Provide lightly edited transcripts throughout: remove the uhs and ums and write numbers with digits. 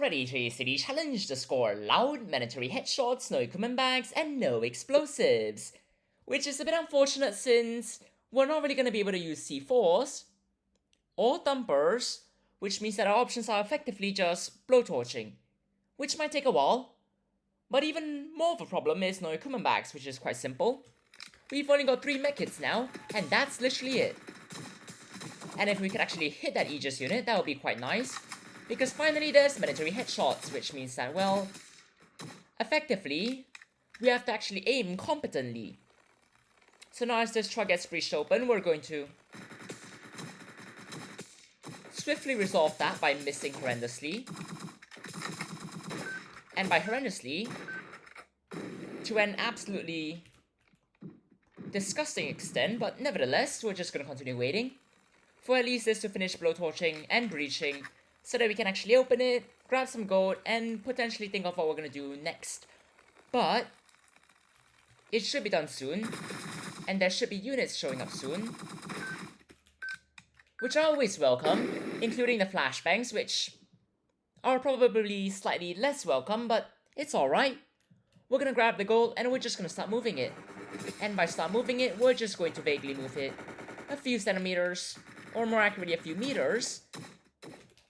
ready to easily challenge the score. Loud, mandatory headshots, no equipment bags, and no explosives. Which is a bit unfortunate since we're not really going to be able to use C4s or thumpers, which means that our options are effectively just blowtorching, which might take a while. But even more of a problem is no equipment bags, which is quite simple. We've only got 3 medkits now, and that's literally it. And if we could actually hit that Aegis unit, that would be quite nice. Because finally there's mandatory headshots, which means that, well, effectively, we have to actually aim competently. So now as this truck gets breached open, we're going to swiftly resolve that by missing horrendously. And by horrendously, to an absolutely disgusting extent, but nevertheless, we're just going to continue waiting for at least this to finish blowtorching and breaching, so that we can actually open it, grab some gold, and potentially think of what we're going to do next. But it should be done soon, and there should be units showing up soon, which are always welcome, including the flashbangs, which are probably slightly less welcome, but it's alright. We're gonna grab the gold, and we're just gonna start moving it. And by start moving it, we're just going to vaguely move it a few centimeters, or more accurately a few meters,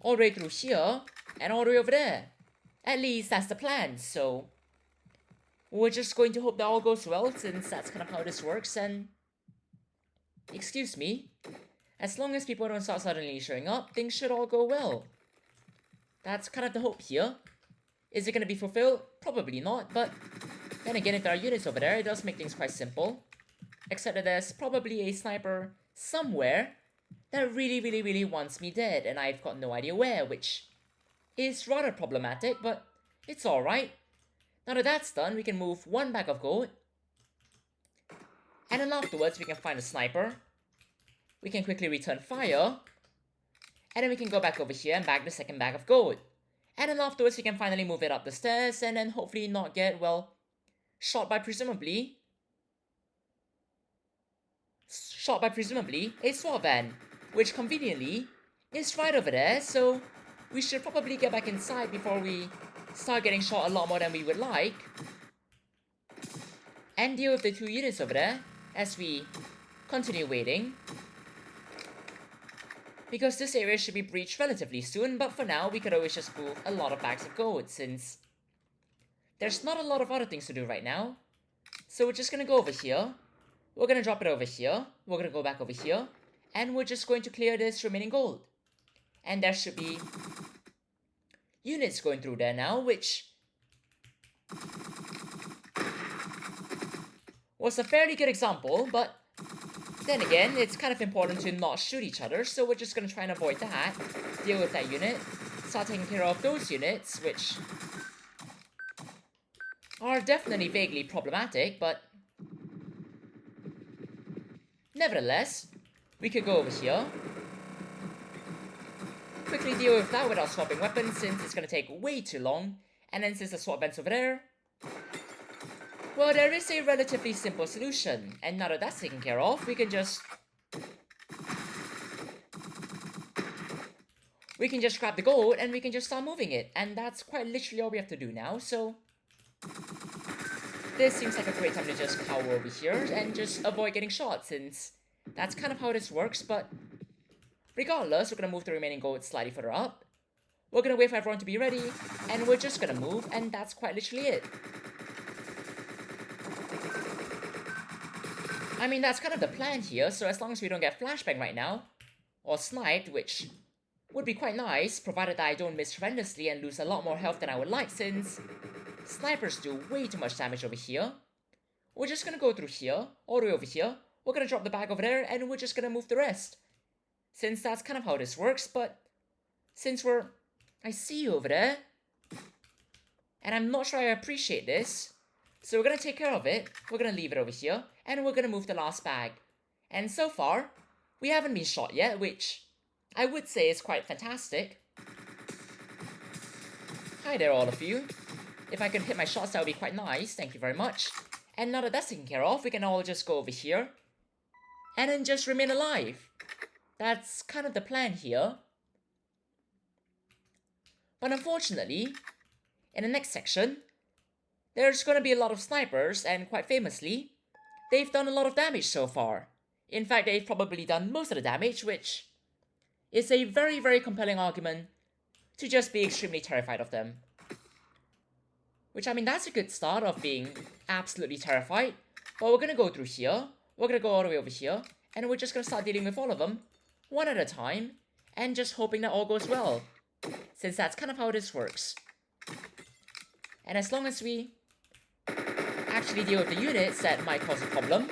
all the way through here, and all the way over there. At least that's the plan, so we're just going to hope that all goes well, since that's kind of how this works, and excuse me, as long as people don't start suddenly showing up, things should all go well. That's kind of the hope here. Is it going to be fulfilled? Probably not, but then again, if there are units over there, it does make things quite simple. Except that there's probably a sniper somewhere that really wants me dead, and I've got no idea where, which is rather problematic, but it's alright. Now that that's done, we can move 1 bag of gold, and then afterwards we can find a sniper. We can quickly return fire, and then we can go back over here and bag the 2nd bag of gold. And then afterwards we can finally move it up the stairs, and then hopefully not get, well, shot by presumably a SWAT van, which conveniently is right over there, so we should probably get back inside before we start getting shot a lot more than we would like, and deal with the 2 units over there as we continue waiting. Because this area should be breached relatively soon, but for now we could always just move a lot of bags of gold, since there's not a lot of other things to do right now. So we're just gonna go over here, we're gonna drop it over here, we're gonna go back over here, and we're just going to clear this remaining gold. And there should be units going through there now, which was a fairly good example, but then again, it's kind of important to not shoot each other, so we're just gonna try and avoid that, deal with that unit, start taking care of those units, which are definitely vaguely problematic, but nevertheless, we could go over here, quickly deal with that without swapping weapons, since it's gonna take way too long, and then since the swap vent's over there, well, there is a relatively simple solution, and now that that's taken care of, we can just grab the gold, and we can just start moving it, and that's quite literally all we have to do now, so this seems like a great time to just cower over here and just avoid getting shot, since that's kind of how this works. But regardless, we're gonna move the remaining gold slightly further up, we're gonna wait for everyone to be ready, and we're just gonna move, and that's quite literally it. I mean, that's kind of the plan here, so as long as we don't get flashbang right now, or sniped, which would be quite nice, provided that I don't miss horrendously and lose a lot more health than I would like, since snipers do way too much damage over here. We're just gonna go through here, all the way over here, we're gonna drop the bag over there, and we're just gonna move the rest. Since that's kind of how this works, but since I see you over there, and I'm not sure I appreciate this, so we're gonna take care of it, we're gonna leave it over here, and we're gonna move the last bag. And so far, we haven't been shot yet, which I would say is quite fantastic. Hi there, all of you. If I could hit my shots, that would be quite nice, thank you very much. And now that that's taken care of, we can all just go over here, and then just remain alive. That's kind of the plan here. But unfortunately, in the next section, there's gonna be a lot of snipers, and quite famously, they've done a lot of damage so far. In fact, they've probably done most of the damage, which is a very, very compelling argument to just be extremely terrified of them. Which, I mean, that's a good start of being absolutely terrified. But we're gonna go through here, we're gonna go all the way over here, and we're just gonna start dealing with all of them, one at a time, and just hoping that all goes well. Since that's kind of how this works. And as long as we actually deal with the units that might cause a problem,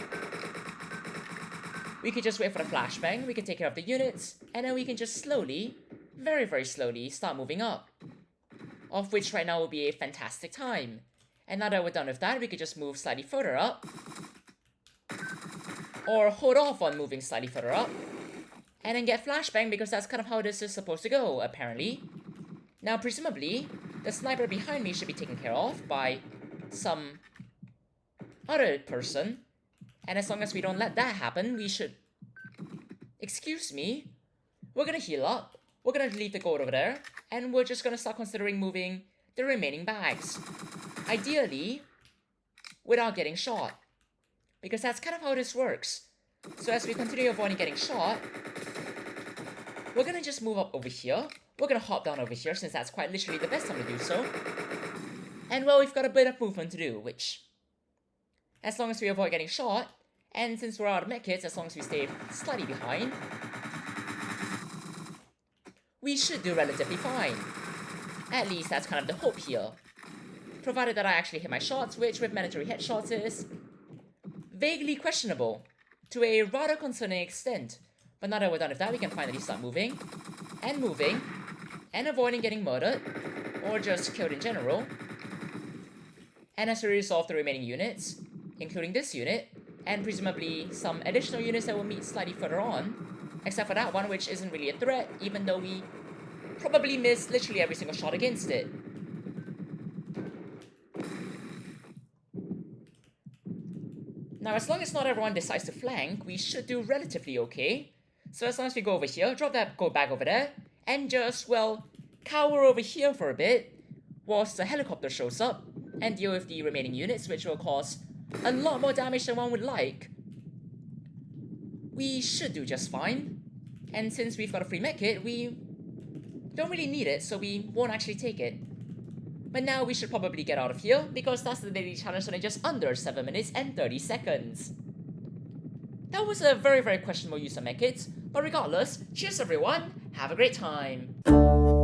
we could just wait for the flashbang, we can take care of the units, and then we can just slowly, very, very slowly, start moving up. Of which right now will be a fantastic time. And now that we're done with that, we could just move slightly further up. Or hold off on moving slightly further up. And then get flashbang, because that's kind of how this is supposed to go, apparently. Now, presumably, the sniper behind me should be taken care of by some other person. And as long as we don't let that happen, we should... Excuse me? We're gonna heal up. We're gonna leave the gold over there. And we're just gonna start considering moving the remaining bags. Ideally, without getting shot. Because that's kind of how this works. So as we continue avoiding getting shot, we're gonna just move up over here. We're gonna hop down over here, since that's quite literally the best time to do so. And well, we've got a bit of movement to do, which... As long as we avoid getting shot, and since we're out of medkits, as long as we stay slightly behind, we should do relatively fine. At least that's kind of the hope here. Provided that I actually hit my shots, which with mandatory headshots is vaguely questionable, to a rather concerning extent. But now that we're done with that, we can finally start moving, and avoiding getting murdered, or just killed in general. And as we resolve the remaining units, including this unit, and presumably some additional units that will meet slightly further on, except for that one, which isn't really a threat, even though we probably missed literally every single shot against it. Now, as long as not everyone decides to flank, we should do relatively okay. So as long as we go over here, drop that gold bag over there, and just, well, cower over here for a bit, whilst the helicopter shows up, and deal with the remaining units, which will cause a lot more damage than one would like. We should do just fine. And since we've got a free medkit, we don't really need it, so we won't actually take it. But now we should probably get out of here, because that's the daily challenge done in just under 7 minutes and 30 seconds. That was a very, very questionable use of medkits, but regardless, cheers everyone, have a great time!